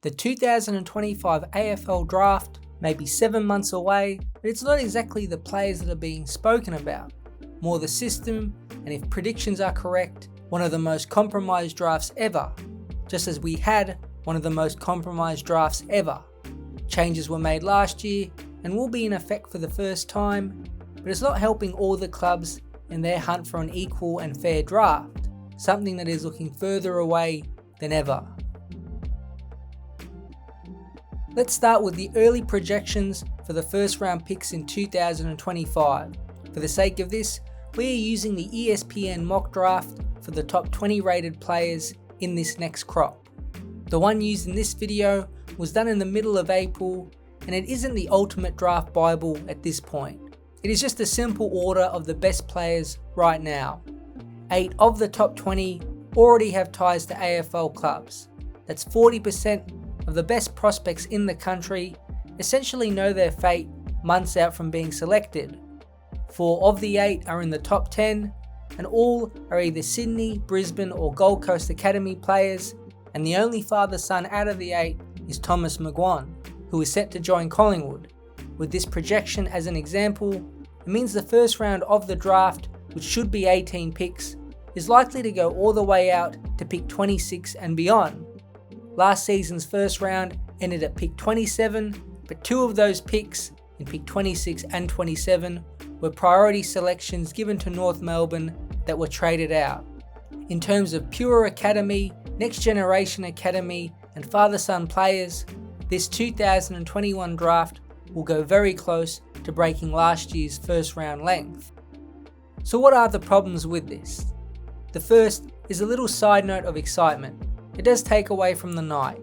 The 2025 AFL draft may be 7 months away, but it's not exactly the players that are being spoken about, more the system, and if predictions are correct, one of the most compromised drafts ever, just as we had one of the most compromised drafts ever. Changes were made last year and will be in effect for the first time, but it's not helping all the clubs in their hunt for an equal and fair draft, something that is looking further away than ever. Let's start with the early projections for the first round picks in 2025. For the sake of this, we are using the ESPN mock draft for the top 20 rated players in this next crop. The one used in this video was done in the middle of April, and it isn't the ultimate draft bible at this point. It is just a simple order of the best players right now. 8 of the top 20 already have ties to AFL clubs. That's 40% of the best prospects in the country essentially know their fate months out from being selected. 4 of the 8 are in the top 10, and all are either Sydney, Brisbane or Gold Coast Academy players, and the only father-son out of the 8 is Thomas McGuan, who is set to join Collingwood. With this projection as an example, it means the first round of the draft, which should be 18 picks, is likely to go all the way out to pick 26 and beyond. Last season's first round ended at pick 27, but 2 of those picks, in pick 26 and 27, were priority selections given to North Melbourne that were traded out. In terms of pure academy, next generation academy, and father-son players, this 2021 draft will go very close to breaking last year's first round length. So what are the problems with this? The first is a little side note of excitement. It does take away from the night.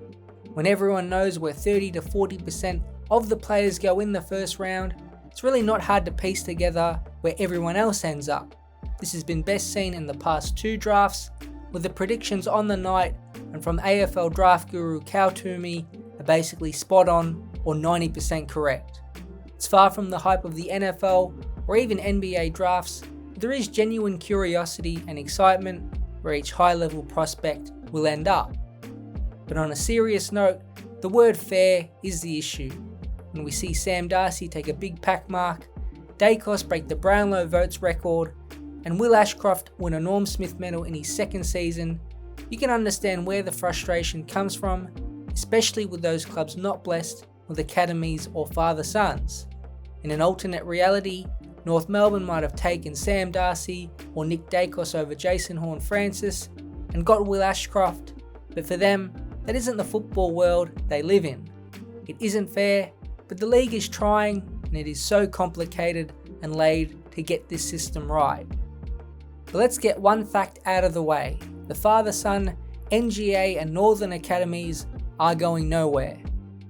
When everyone knows where 30 to 40% of the players go in the first round, it's really not hard to piece together where everyone else ends up. This has been best seen in the past 2 drafts, with the predictions on the night and from AFL draft guru Cal Toomey are basically spot on or 90% correct. It's far from the hype of the NFL or even NBA drafts, but there is genuine curiosity and excitement where each high-level prospect will end up. But on a serious note, the word fair is the issue. When we see Sam Darcy take a big pack mark, Dacos break the Brownlow votes record, and Will Ashcroft win a Norm Smith medal in his second season, you can understand where the frustration comes from, especially with those clubs not blessed with academies or father-sons. In an alternate reality, North Melbourne might have taken Sam Darcy or Nick Dacos over Jason Horne-Francis and got Will Ashcroft, but for them, that isn't the football world they live in. It isn't fair, but the league is trying, and it is so complicated and laid to get this system right. But let's get one fact out of the way. The father-son, NGA and Northern Academies are going nowhere.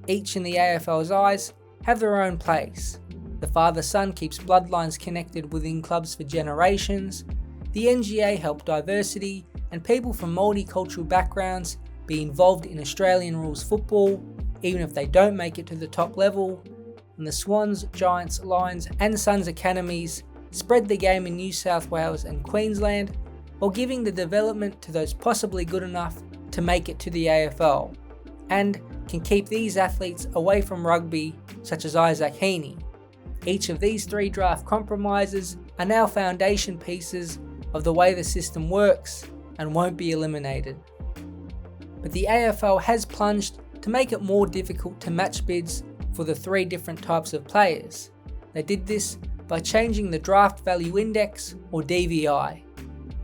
Each in the AFL's eyes have their own place. The father-son keeps bloodlines connected within clubs for generations. The NGA help diversity and people from multicultural backgrounds be involved in Australian rules football, even if they don't make it to the top level. And the Swans, Giants, Lions and Suns academies spread the game in New South Wales and Queensland, while giving the development to those possibly good enough to make it to the AFL, and can keep these athletes away from rugby, such as Isaac Heaney. Each of these 3 draft compromises are now foundation pieces of the way the system works and won't be eliminated. But the AFL has plunged to make it more difficult to match bids for the 3 different types of players. They did this by changing the draft value index, or DVI.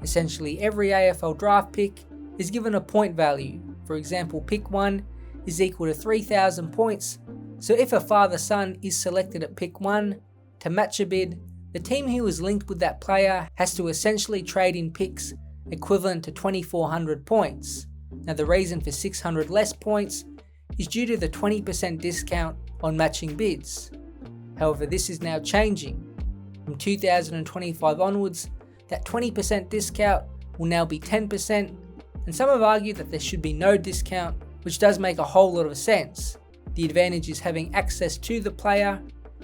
Essentially, every AFL draft pick is given a point value. For example, pick 1 is equal to 3,000 points, so if a father-son is selected at pick 1, to match a bid, the team who is linked with that player has to essentially trade in picks equivalent to 2,400 points. Now the reason for 600 less points is due to the 20% discount on matching bids. However, this is now changing. From 2025 onwards, that 20% discount will now be 10%, and some have argued that there should be no discount, which does make a whole lot of sense. The advantage is having access to the player,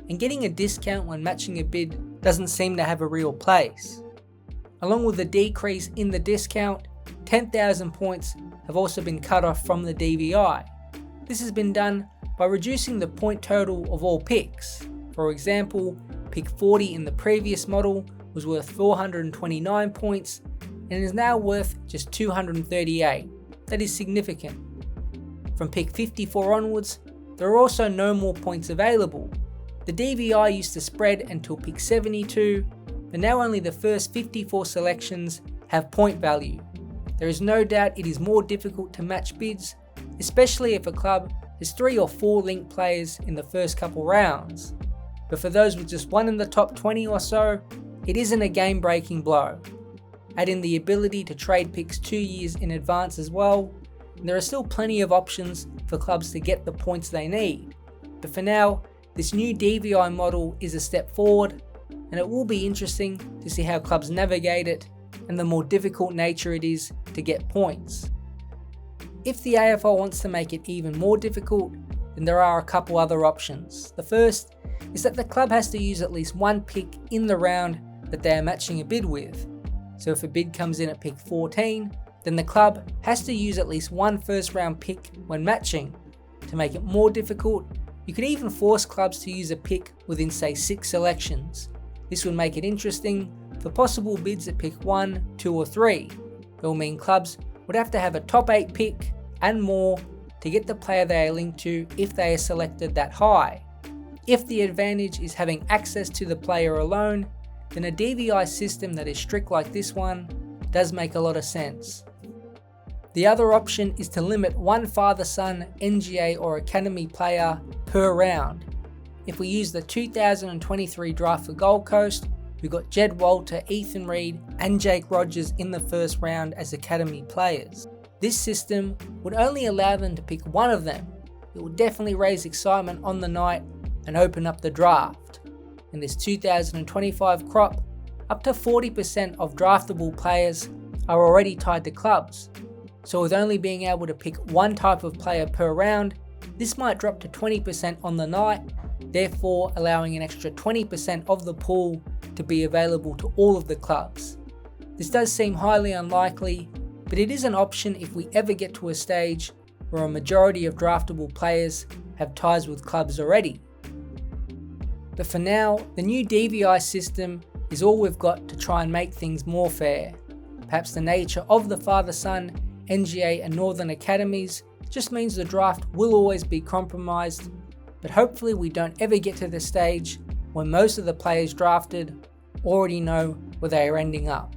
and getting a discount when matching a bid doesn't seem to have a real place. Along with the decrease in the discount, 10,000 points have also been cut off from the DVI. This has been done by reducing the point total of all picks. For example, pick 40 in the previous model was worth 429 points and is now worth just 238. That is significant. From pick 54 onwards, there are also no more points available. The DVI used to spread until pick 72, but now only the first 54 selections have point value. There is no doubt it is more difficult to match bids, especially if a club has 3 or 4 linked players in the first couple rounds. But for those with just one in the top 20 or so, it isn't a game-breaking blow. Add in the ability to trade picks 2 years in advance as well, and there are still plenty of options for clubs to get the points they need. But for now, this new DVI model is a step forward, and it will be interesting to see how clubs navigate it and the more difficult nature it is to get points. If the AFL wants to make it even more difficult, then there are a couple other options. The first is that the club has to use at least one pick in the round that they are matching a bid with. So if a bid comes in at pick 14, then the club has to use at least one first round pick when matching. To make it more difficult, you could even force clubs to use a pick within say 6 selections. This would make it interesting for possible bids at pick 1, 2 or 3. It will mean clubs would have to have a top 8 pick and more to get the player they are linked to if they are selected that high. If the advantage is having access to the player alone, then a DVI system that is strict like this one does make a lot of sense. The other option is to limit one father-son, NGA or academy player per round. If we use the 2023 draft for Gold Coast, we got Jed Walter, Ethan Reed and Jake Rogers in the first round as academy players. This system would only allow them to pick one of them. It would definitely raise excitement on the night and open up the draft. In this 2025 crop, up to 40% of draftable players are already tied to clubs. So with only being able to pick one type of player per round, this might drop to 20% on the night, therefore allowing an extra 20% of the pool to be available to all of the clubs. This does seem highly unlikely, but it is an option if we ever get to a stage where a majority of draftable players have ties with clubs already. But for now, the new DVI system is all we've got to try and make things more fair. Perhaps the nature of the father-son, NGA and Northern Academies just means the draft will always be compromised, but hopefully we don't ever get to the stage where most of the players drafted already know where they are ending up.